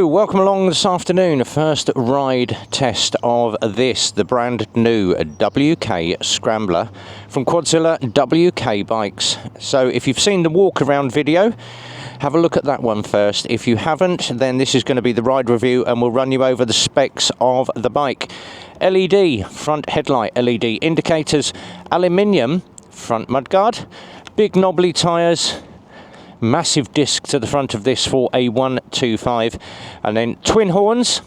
Hello, welcome along this afternoon. First ride test of the brand new WK Scrambler from Quadzilla WK Bikes. So if you've seen the walk around video, have a look at that one first. If you haven't, then this is going to be the ride review and we'll run you over the specs of the bike. LED front headlight, LED indicators, aluminium front mudguard, big knobbly tyres, massive disc to the front of this for a 125, and then twin horns,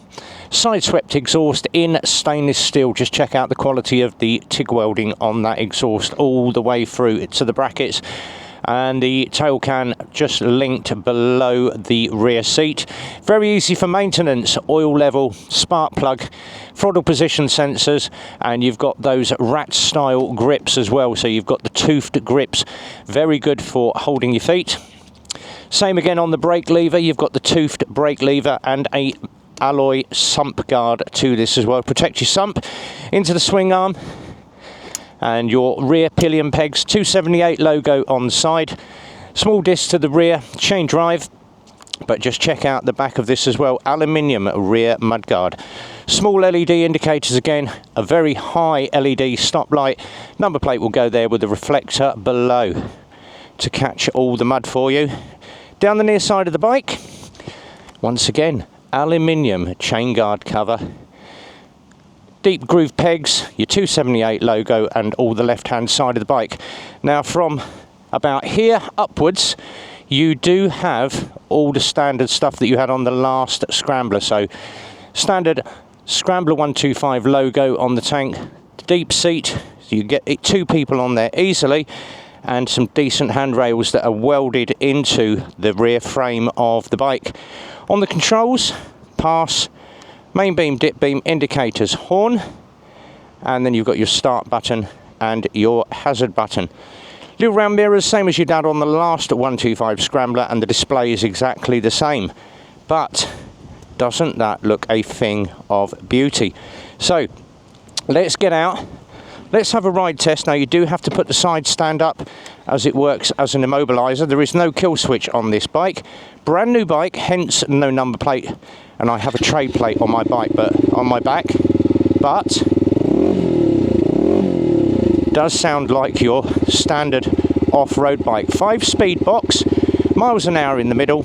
side swept exhaust in stainless steel. Just check out the quality of the TIG welding on that exhaust all the way through to the brackets, and the tail can just linked below the rear seat. Very easy for maintenance, oil level, spark plug, throttle position sensors, and you've got those rat style grips as well, so you've got the toothed grips, very good for holding your feet. Same again on the brake lever, you've got the toothed brake lever and a alloy sump guard to this as well. Protect your sump into the swing arm and your rear pillion pegs, 278 logo on the side, small disc to the rear, chain drive, but just check out the back of this as well, aluminium rear mudguard. Small LED indicators again, a very high LED stop light, number plate will go there with the reflector below to catch all the mud for you. Down the near side of the bike, once again, aluminium chain guard cover, deep groove pegs, your 278 logo, and all the left hand side of the bike. Now from about here upwards, you do have all the standard stuff that you had on the last Scrambler. So standard Scrambler 125 logo on the tank, deep seat, so you get two people on there easily, and some decent handrails that are welded into the rear frame of the bike. On the controls, pass, main beam, dip beam, indicators, horn, and then you've got your start button and your hazard button. Little round mirrors, same as you had on the last 125 Scrambler, and the display is exactly the same. But doesn't that look a thing of beauty? So let's get out. Let's have a ride test. Now you do have to put the side stand up as it works as an immobiliser. There is no kill switch on this bike. Brand new bike, hence no number plate. And I have a trade plate on my bike, but on my back. But does sound like your standard off-road bike. 5-speed box, miles an hour in the middle,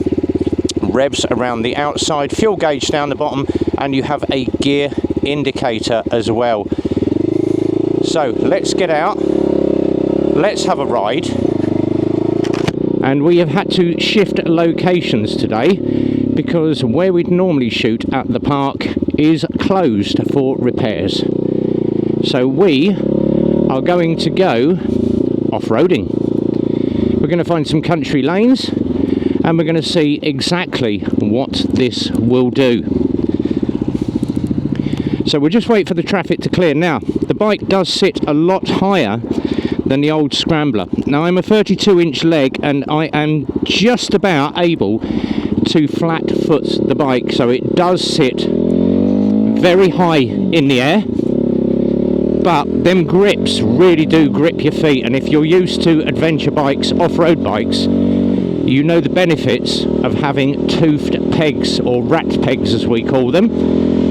revs around the outside, fuel gauge down the bottom, and you have a gear indicator as well. So let's get out, let's have a ride. And we have had to shift locations today because where we'd normally shoot at the park is closed for repairs. So we are going to go off-roading. We're going to find some country lanes and we're going to see exactly what this will do. So we'll just wait for the traffic to clear. Now, the bike does sit a lot higher than the old Scrambler. Now, I'm a 32-inch leg and I am just about able to flat foot the bike. So it does sit very high in the air, but them grips really do grip your feet. And if you're used to adventure bikes, off-road bikes, you know the benefits of having toothed pegs, or rat pegs as we call them,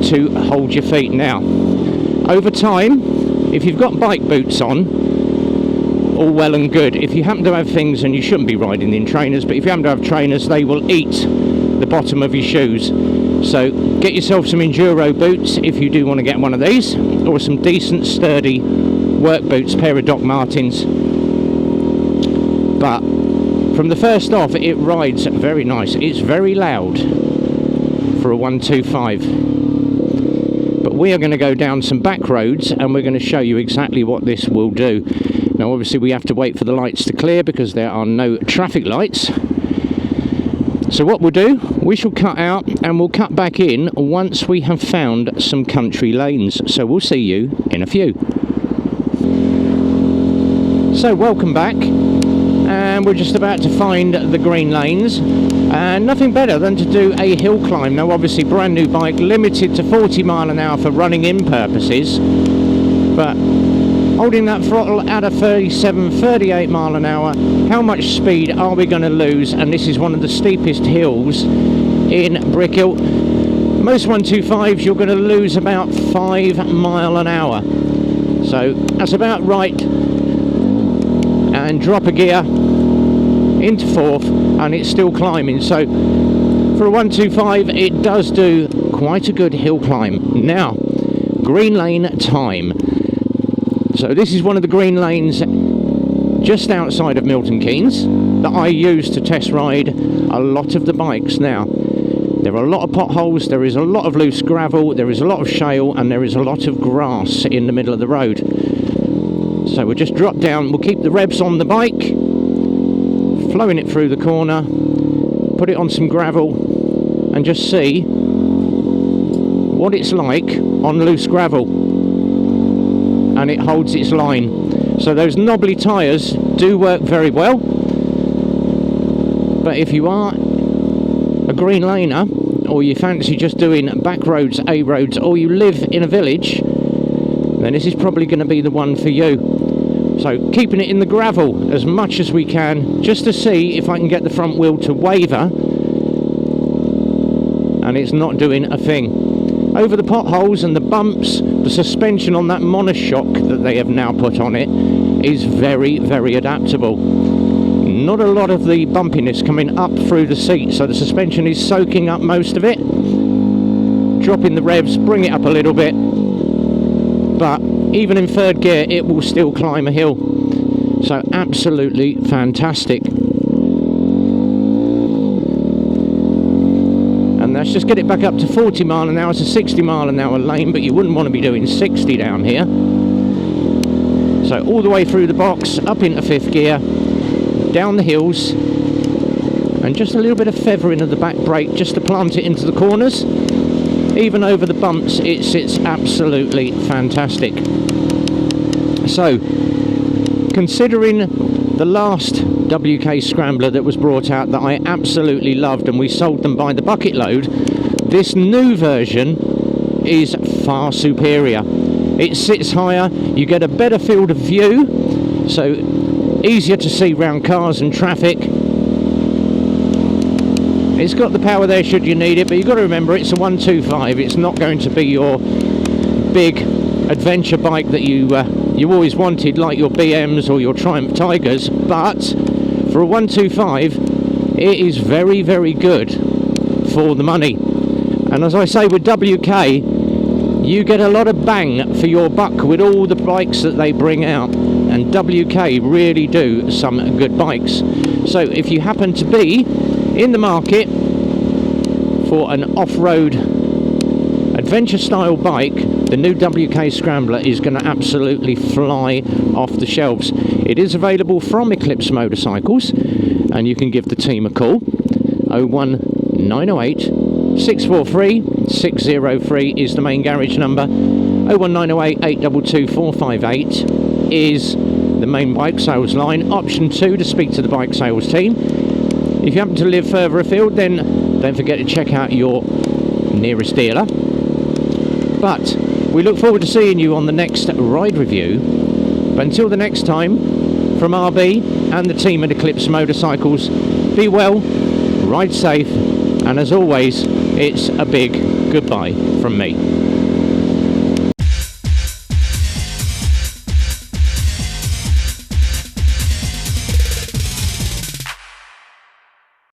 to hold your feet. Now, over time, if you've got bike boots on, all well and good. If you happen to have things, and you shouldn't be riding in trainers, but if you happen to have trainers, they will eat the bottom of your shoes. So get yourself some enduro boots if you do want to get one of these, or some decent sturdy work boots, pair of Doc Martens. But from the first off, it rides very nice. It's very loud for a 125. But we are going to go down some back roads and we're going to show you exactly what this will do. Now obviously we have to wait for the lights to clear because there are no traffic lights. So what we'll do, we shall cut out and we'll cut back in once we have found some country lanes. So we'll see you in a few. So welcome back, and we're just about to find the green lanes, and nothing better than to do a hill climb. Now obviously brand new bike, limited to 40 mile an hour for running in purposes, but holding that throttle at a 38 mile an hour, how much speed are we going to lose? And this is one of the steepest hills in Brickhill. Most 125s you're going to lose about 5 miles an hour, so that's about right. And drop a gear into fourth and it's still climbing. So for a 125 it does do quite a good hill climb. Now, green lane time. So this is one of the green lanes just outside of Milton Keynes that I use to test ride a lot of the bikes. Now, there are a lot of potholes, there is a lot of loose gravel, there is a lot of shale, and there is a lot of grass in the middle of the road. So we'll just drop down, we'll keep the revs on the bike, flowing it through the corner, put it on some gravel, and just see what it's like on loose gravel. And it holds its line. So those knobbly tyres do work very well. But if you are a green laner, or you fancy just doing back roads, A roads, or you live in a village, then this is probably going to be the one for you. So keeping it in the gravel as much as we can, just to see if I can get the front wheel to waver, and it's not doing a thing. Over the potholes and the bumps, the suspension on that monoshock that they have now put on it is very, very adaptable. Not a lot of the bumpiness coming up through the seat, so the suspension is soaking up most of it. Dropping the revs, bring it up a little bit, but even in third gear it will still climb a hill. So absolutely fantastic. And let's just get it back up to 40 mile an hour. It's a 60 mile an hour lane, but you wouldn't want to be doing 60 down here. So all the way through the box, up into fifth gear, down the hills, and just a little bit of feathering of the back brake just to plant it into the corners. Even over the bumps it sits absolutely fantastic. So considering the last WK Scrambler that was brought out that I absolutely loved and we sold them by the bucket load, this new version is far superior. It sits higher, you get a better field of view, so easier to see round cars and traffic. It's got the power there should you need it, but you've got to remember it's a 125. It's not going to be your big adventure bike that you always wanted, like your BMs or your Triumph Tigers, but for a 125 it is very, very good for the money. And as I say, with WK you get a lot of bang for your buck with all the bikes that they bring out, and WK really do some good bikes. So if you happen to be in the market for an off-road adventure style bike, the new WK Scrambler is going to absolutely fly off the shelves. It is available from Eclipse Motorcycles, and you can give the team a call. 01908 643 603 is the main garage number. 01908 822 458 is the main bike sales line. Option 2 to speak to the bike sales team. If you happen to live further afield, then don't forget to check out your nearest dealer. But we look forward to seeing you on the next ride review. But until the next time, from RB and the team at Eclipse Motorcycles, be well, ride safe, and as always, it's a big goodbye from me.